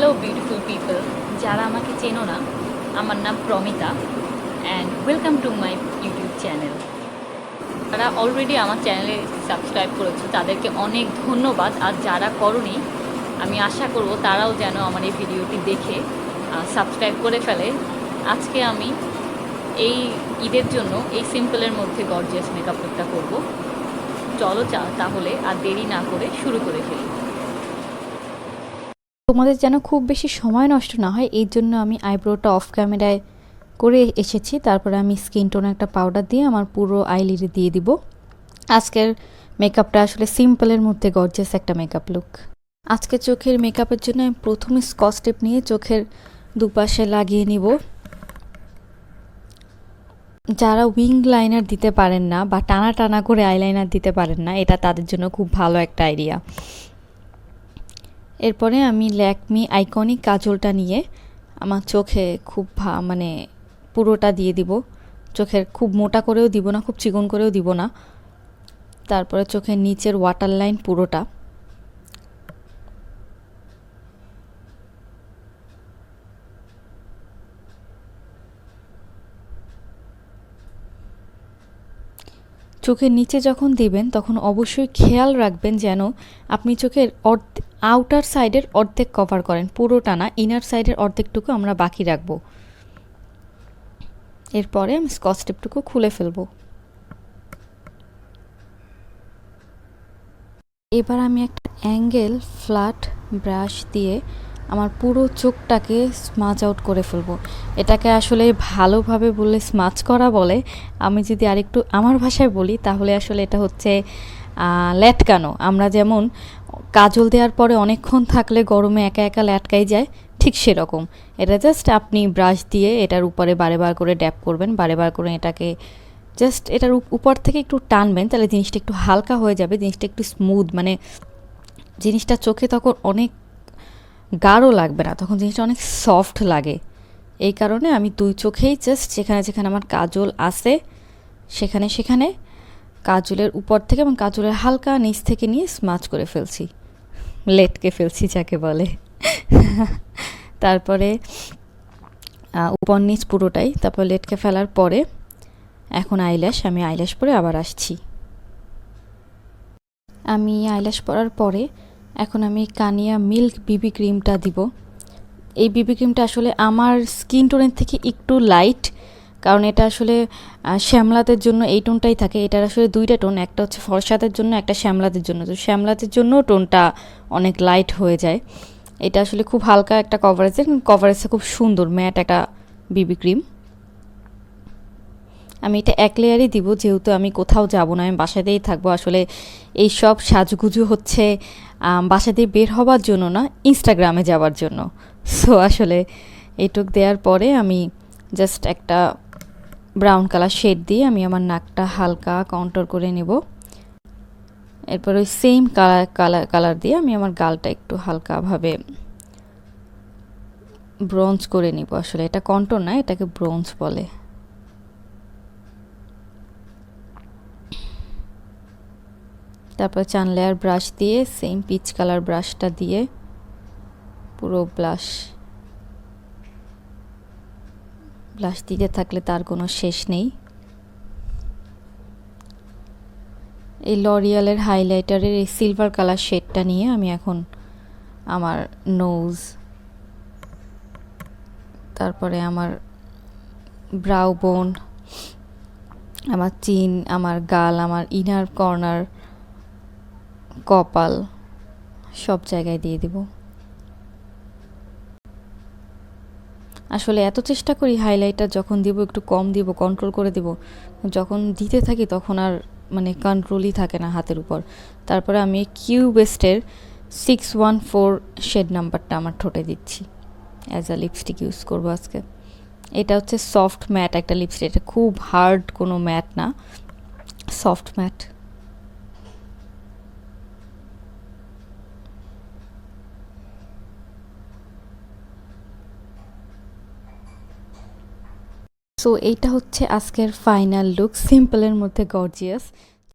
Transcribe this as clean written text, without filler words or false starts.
Hello beautiful people, যারা আমাকে চেনো না, আমার নাম Promita and welcome to my YouTube channel. যারা অলরেডি আমার চ্যানেলে সাবস্ক্রাইব করেছো তাদেরকে অনেক ধন্যবাদ, আর যারা করনি আমি আশা করব তারাও যেন আমার এই ভিডিওটি দেখে সাবস্ক্রাইব করে ফেলে। আজকে আমি এই ঈদের জন্য এই সিম্পলের মধ্যে গর্জিয়াস মেকআপ লুকটা করবো। চলো তাহলে আর দেরি না করে শুরু করে ফেলি। তোমাদের যেন খুব বেশি সময় নষ্ট না হয় এই জন্য আমি আইব্রোটা অফ ক্যামেরায় করে এসেছি। তারপরে আমি স্কিন টোনে একটা পাউডার দিয়ে আমার পুরো আইলিডে দিয়ে দিব। আজকের মেকআপটা আসলে সিম্পলের মধ্যে গর্জিয়াস একটা মেকআপ লুক। আজকে চোখের মেকআপের জন্য আমি প্রথমে স্কচ টেপ নিয়ে চোখের দুপাশে লাগিয়ে নিব। যারা উইং লাইনার দিতে পারেন না বা টানা টানা করে আইলাইনার দিতে পারেন না, এটা তাদের জন্য খুব ভালো একটা আইডিয়া। এরপরে আমি ল্যাকমি আইকনিক কাজলটা নিয়ে আমার চোখে খুব মানে পুরোটা দিয়ে দিব। চোখের খুব মোটা করেও দিব না, খুব চিকন করেও দিব না। তারপরে চোখের নিচের ওয়াটার লাইন পুরোটা। চোখের নিচে যখন দিবেন তখন অবশ্যই খেয়াল রাখবেন যেন আপনি চোখের আউটার সাইডের অর্ধেক কভার করেন, পুরোটা না, ইনার সাইডের অর্ধেকটুকু আমরা বাকি রাখবো। এরপরে আমি স্কচ টেপটুকু খুলে ফেলবো। এবার আমি একটা অ্যাঙ্গেল ফ্ল্যাট ব্রাশ দিয়ে আমার পুরো চোখটাকে স্মাচ আউট করে ফেলবো। এটাকে আসলে ভালোভাবে বললে স্মাচ করা বলে, আমি যদি আরেকটু আমার ভাষায় বলি তাহলে আসলে এটা হচ্ছে ল্যাটকানো। আমরা যেমন কাজল দেওয়ার পরে অনেকক্ষণ থাকলে গরমে একা একা ল্যাটকাই যায়, ঠিক সেরকম। এটা জাস্ট আপনি ব্রাশ দিয়ে এটার উপরে বারে বার করে ড্যাপ করবেন, বারে বার করে এটাকে জাস্ট এটার উপর থেকে একটু টানবেন, তাহলে জিনিসটা একটু হালকা হয়ে যাবে, জিনিসটা একটু স্মুথ, মানে জিনিসটা চোখে তখন অনেক গাঢ় লাগবে না, তখন জিনিসটা অনেক সফট লাগে। এই কারণে আমি দুই চোখেই জাস্ট যেখানে যেখানে আমার কাজল আছে সেখানে সেখানে কাজলের উপর থেকে এবং কাজলের হালকা নিচ থেকে নিয়ে স্মাচ করে ফেলছি, লেটকে ফেলছি যাকে বলে। তারপরে উপর নিচ পুরোটাই, তারপর লেটকে ফেলার পরে এখন আমি আইল্যাশ পরে আবার আসছি। আমি আইল্যাশ পরার পরে এখন আমি কানিয়া মিল্ক বিবি ক্রিমটা দিব। এই বিবি ক্রিমটা আসলে আমার স্কিন টোনের থেকে একটু লাইট, কারণ এটা আসলে শ্যামলাদের জন্য এই টোনটাই থাকে। এটার আসলে দুইটা টোন, একটা হচ্ছে ফর্সাদের জন্য, একটা শ্যামলাদের জন্য। তো শ্যামলাদের জন্য টোনটা অনেক লাইট হয়ে যায়। এটা আসলে খুব হালকা একটা কভারেজে খুব সুন্দর ম্যাট একটা বিবি ক্রিম। আমি এটা এক লেয়ারই দিব, যেহেতু আমি কোথাও যাব না, আমি বাসাতেই থাকবো। আসলে এই সব সাজগুজু হচ্ছে বাসা দিয়ে বের হবার জন্য না, ইনস্টাগ্রামে যাওয়ার জন্য। সো আসলে এইটুক দেওয়ার পরে আমি জাস্ট একটা ব্রাউন কালার শেড দিয়ে আমি আমার নাকটা হালকা কন্ট্রোল করে নেব। এরপর ওই সেম কালার দিয়ে আমি আমার গালটা একটু হালকাভাবে ব্রোঞ্জ করে নিব। আসলে এটা কন্ট্রোল না, এটাকে ব্রোঞ্জ বলে। তারপর চান লেয়ার ব্রাশ দিয়ে সেম পিচ কালার ব্রাশটা দিয়ে পুরো ব্লাশ দিতে থাকলে তার কোনো শেষ নেই। এই লরিয়ালের হাইলাইটারের এই সিলভার কালার শেডটা নিয়ে আমি এখন আমার নোজ, তারপরে আমার ব্রাউ বোন, আমার চিন, আমার গাল, আমার ইনার কর্নার, কপাল সব জায়গায় দিয়ে দিব। আসলে এত চেষ্টা করি হাইলাইটার যখন দিব একটু কম দিব, কন্ট্রোল করে দিব। যখন দিতে থাকি তখন আর মানে কন্ট্রোলই থাকে না হাতের উপর। তারপরে আমি কিউবেস্টের 614 শেড নাম্বারটা আমার ঠোঁটে দিচ্ছি, অ্যাজ আ লিপস্টিক ইউজ করবো আজকে। এটা হচ্ছে সফট ম্যাট একটা লিপস্টিক, এটা খুব হার্ড কোনো ম্যাট না, সফট ম্যাট। সো এইটা হচ্ছে আজকের ফাইনাল লুক, সিম্পলের মধ্যে গর্জিয়াস।